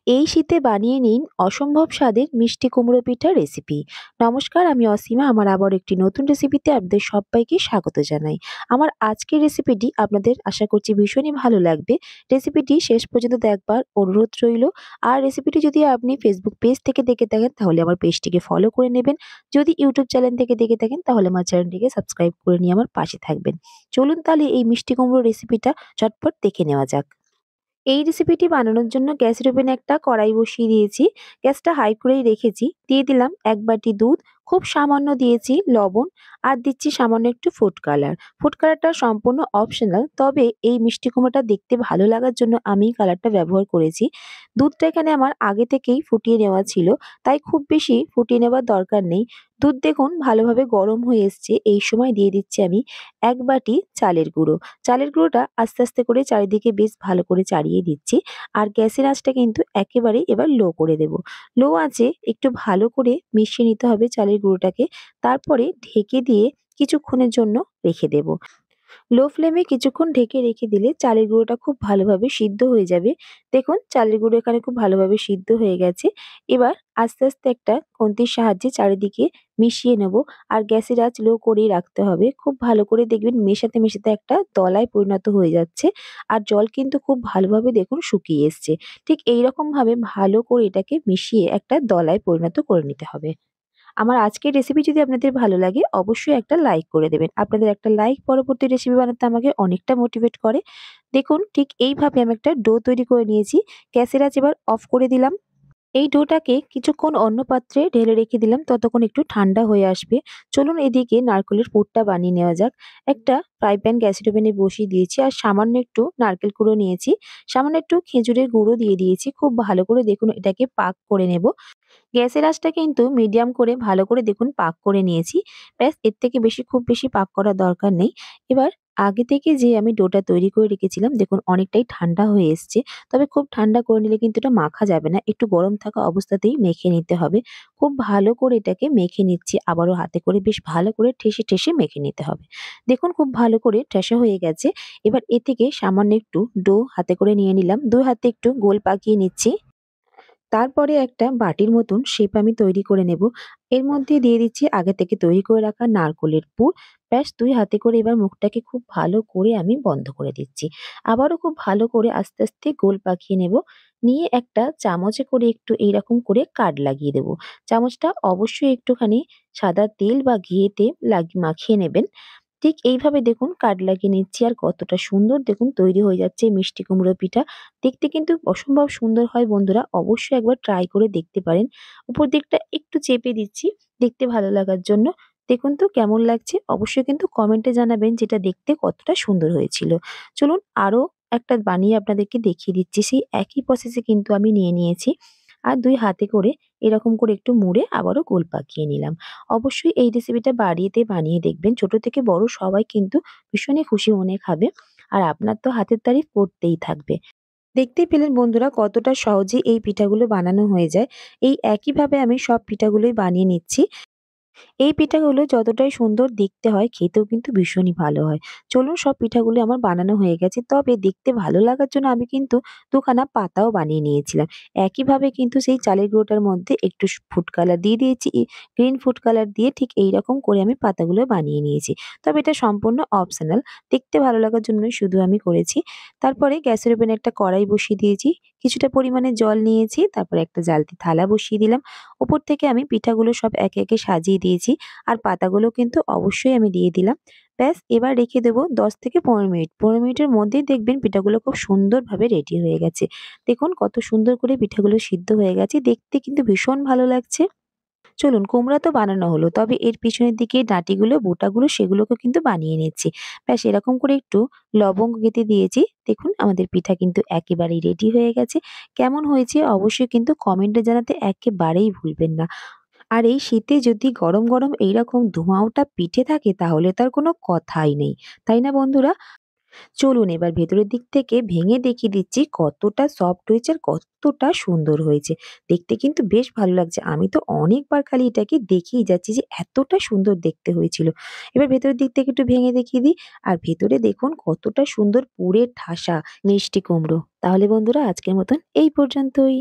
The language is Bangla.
এই শীতে বানিয়ে নিন অসম্ভব স্বাদের মিষ্টি কুমড়ো পিঠার রেসিপি। নমস্কার, আমি অসীমা। আমার আবার একটি নতুন রেসিপিতে আপনাদের সবাইকে স্বাগত জানাই। আমার আজকের রেসিপিটি আপনাদের আশা করছি ভীষণই ভালো লাগবে। রেসিপিটি শেষ পর্যন্ত দেখবার অনুরোধ রইল। আর রেসিপিটি যদি আপনি ফেসবুক পেজ থেকে দেখে থাকেন তাহলে আমার পেজটিকে ফলো করে নেবেন। যদি ইউটিউব চ্যানেল থেকে দেখে থাকেন তাহলে আমার চ্যানেলটিকে সাবস্ক্রাইব করে নিয়ে আমার পাশে থাকবেন। চলুন তাহলে এই মিষ্টি কুমড়ো রেসিপিটা ঝটপট দেখে নেওয়া যাক। এই রেসিপিটি বানানোর জন্য গ্যাসের ওভেনে একটা কড়াই বসিয়ে দিয়েছি। গ্যাসটা হাই করেই রেখেছি। দিয়ে দিলাম ১ বাটি দুধ, খুব সামান্য দিয়েছি লবণ, আর দিচ্ছি সামান্য একটু ফুড কালার। ফুড কালারটা সম্পূর্ণ অপশনাল, তবে এই মিষ্টি কুমড়োটা দেখতে ভালো লাগার জন্য আমি এই কালারটা ব্যবহার করেছি। দুধটা এখানে আমার আগে থেকেই ফুটিয়ে নেওয়া ছিল, তাই খুব বেশি ফুটিয়ে নেওয়ার দরকার নেই। দুধ দেখুন ভালোভাবে গরম হয়ে এসছে। এই সময় দিয়ে দিচ্ছি আমি ১ বাটি চালের গুঁড়ো। চালের গুঁড়োটা আস্তে আস্তে করে চারিদিকে বেশ ভালো করে চাড়িয়ে দিচ্ছি। আর গ্যাসের আঁচটা কিন্তু একেবারেই এবার লো করে দেব। লো আঁচে একটু ভালো করে মিশিয়ে নিতে হবে চালের গুঁড়োটাকে। তারপরে ঢেকে দিয়ে কিছুক্ষণের জন্য রেখে দেব। লো ফ্লেমে কিছুক্ষণ ঢেকে রেখে দিলে চালের গুঁড়োটা খুব ভালোভাবে সিদ্ধ হয়ে যাবে। দেখুন চালের গুঁড়ো এখানে খুব ভালোভাবে সিদ্ধ হয়ে গেছে। এবার আস্তে আস্তে একটা খুন্তির সাহায্যে চারিদিকে মিশিয়ে নেব। আর গ্যাসের আঁচ লো করেই রাখতে হবে। খুব ভালো করে দেখবেন মেশাতে মেশাতে একটা দলায় পরিণত হয়ে যাচ্ছে। আর জল কিন্তু খুব ভালোভাবে দেখুন শুকিয়ে এসছে। ঠিক এইরকম ভাবে ভালো করে এটাকে মিশিয়ে একটা দলায় পরিণত করে নিতে হবে। আমার আজকের রেসিপি যদি আপনাদের ভালো লাগে অবশ্যই একটা লাইক করে দেবেন। আপনাদের একটা লাইক পরবর্তী রেসিপি বানাতে আমাকে অনেকটা মোটিভেট করে। দেখুন ঠিক এইভাবে আমি একটা ডো তৈরি করে নিয়েছি। গ্যাসের আঁচ এবার অফ করে দিলাম। এই ডোটাকে কিছুক্ষণ অন্য পাত্রে ঢেলে রেখে দিলাম, ততক্ষণ একটু ঠান্ডা হয়ে আসবে। চলুন এদিকে নারকেলের পুরটা বানিয়ে নেওয়া যাক। একটা ফ্রাই প্যান গ্যাসের ওভেনে বসিয়ে দিয়েছি আর সামান্য একটু নারকেল কুড়ো নিয়েছি। সামান্য একটু খেজুরের গুঁড়ো দিয়ে দিয়েছি। খুব ভালো করে দেখুন এটাকে পাক করে নেব। গ্যাসের আঁচটা কিন্তু মিডিয়াম করে ভালো করে দেখুন পাক করে নিয়েছি। ব্যাস এর থেকে বেশি খুব বেশি পাক করার দরকার নেই। এবার আগে থেকে যে আমি ডোটা তৈরি করে রেখেছিলাম দেখুন অনেকটাই ঠান্ডা হয়ে এসছে। তবে খুব ঠান্ডা করে নিলে কিন্তু এটা মাখা যাবে না। একটু গরম থাকা অবস্থাতেই মেখে নিতে হবে। খুব ভালো করে এটাকে মেখে নিচ্ছি। আবারও হাতে করে বেশ ভালো করে ঠেসে ঠেসে মেখে নিতে হবে। দেখুন খুব ভালো করে ঠেসা হয়ে গেছে। এবার এ থেকে সামান্য একটু ডো হাতে করে নিয়ে নিলাম। ২ হাতে একটু গোল পাকিয়ে নিচ্ছি। তারপরে একটা বাটির মতন শেপ আমি তৈরি করে নেব। এর মধ্যে দিয়ে দিচ্ছি আগে থেকে তৈরি করে রাখা নারকোলের পুর। ব্যাস ২ হাতে করে এবার মুখটাকে খুব ভালো করে আমি বন্ধ করে দিচ্ছি। আবারও খুব ভালো করে আস্তে আস্তে গোল পাকিয়ে নেব। নিয়ে একটা চামচে করে একটু এইরকম করে কাট লাগিয়ে দেব। চামচটা অবশ্যই একটুখানি সাদা তেল বা ঘিয়েতে মাখিয়ে নেবেন। ঠিক এইভাবে দেখুন কাট লাগিয়ে নিচ্ছি আর কতটা সুন্দর দেখুন তৈরি হয়ে যাচ্ছে এই মিষ্টি কুমড়ো পিঠা। দেখতে কিন্তু অসম্ভব সুন্দর হয় বন্ধুরা। অবশ্যই একবার ট্রাই করে দেখতে পারেন। উপর দিকটা একটু চেপে দিচ্ছি দেখতে ভালো লাগার জন্য। দেখুন তো কেমন লাগছে? অবশ্যই কিন্তু কমেন্টে জানাবেন যেটা দেখতে কতটা সুন্দর হয়েছিল। চলুন আরো একটা বানিয়ে আপনাদেরকে দেখিয়ে দিচ্ছি। সেই একই প্রসেসে কিন্তু আমি নিয়ে নিয়েছি। আর ২ হাতে করে এরকম করে একটু মুড়ে আবারও গোল পাকিয়ে নিলাম। অবশ্যই এই রেসিপিটা বাড়িতে বানিয়ে দেখবেন। ছোট থেকে বড় সবাই কিন্তু ভীষণই খুশি মনে খাবে। আর আপনার তো হাতের তারিফ করতেই থাকবে। দেখতেই পেলেন বন্ধুরা কতটা সহজে এই পিঠাগুলো বানানো হয়ে যায়। এই একইভাবে আমি সব পিঠাগুলোই বানিয়ে নিচ্ছি। এই পিঠাগুলো যতটাই সুন্দর দেখতে হয় খেতেও কিন্তু ভীষণই ভালো হয়। চলুন সব পিঠাগুলো আমার বানানো হয়ে গেছে। তবে দেখতে ভালো লাগার জন্য আমি কিন্তু ২ খানা পাতাও বানিয়ে নিয়েছিলাম। একইভাবে কিন্তু সেই চালের গুঁড়োটার মধ্যে একটু ফুড কালার দিয়ে দিয়েছি। গ্রিন ফুড কালার দিয়ে ঠিক এইরকম করে আমি পাতাগুলো বানিয়ে নিয়েছি। তবে এটা সম্পূর্ণ অপশনাল। দেখতে ভালো লাগার জন্যই শুধু আমি করেছি। তারপরে গ্যাসের ওভেনে একটা কড়াই বসিয়ে দিয়েছি। কিছুটা পরিমাণে জল নিয়েছি। তারপরে একটা জ্বালতি থালা বসিয়ে দিলাম। উপর থেকে আমি পিঠাগুলো সব একে একে সাজিয়ে দিয়েছি। আর পাতাগুলো কিন্তু অবশ্যই আমি দিয়ে দিলাম। ব্যাস এবার রেখে দেবো ১০ থেকে ১৫ মিনিট। ১৫ মিনিটের মধ্যেই দেখবেন পিঠাগুলো খুব সুন্দরভাবে রেডি হয়ে গেছে। দেখুন কত সুন্দর করে পিঠাগুলো সিদ্ধ হয়ে গেছে। দেখতে কিন্তু ভীষণ ভালো লাগছে। চলুন কুমড়া তো বানানো হলো। তবে এর পিছনের দিকে ডাঁটিগুলো, বোটাগুলো সেগুলোকেও কিন্তু বানিয়ে নিচ্ছি। ব্যাস এরকম করে একটু লবঙ্গ গেঁথে দিয়েছি। দেখুন আমাদের পিঠা কিন্তু একেবারেই রেডি হয়ে গেছে। কেমন হয়েছে অবশ্যই কিন্তু কমেন্টে জানাতে একেবারেই ভুলবেন না। আর এই শীতে যদি গরম গরম এইরকম ধোঁয়া ওঠা পিঠে থাকে তাহলে তার কোনো কথাই নেই। তাই না বন্ধুরা? চলুন এবার ভেতরের দিক থেকে ভেঙে দেখিয়ে দিচ্ছি কতটা সফট হয়েছে আর কতটা সুন্দর হয়েছে। দেখতে কিন্তু বেশ ভালো লাগছে। আমি তো অনেকবার খালি এটাকে দেখেই যাচ্ছি যে এতটা সুন্দর দেখতে হয়েছিল। এবার ভেতরের দিক থেকে একটু ভেঙে দেখিয়ে দিই। আর ভেতরে দেখুন কতটা সুন্দর পুরে ঠাসা মিষ্টি কুমড়ো। তাহলে বন্ধুরা আজকের মতন এই পর্যন্তই।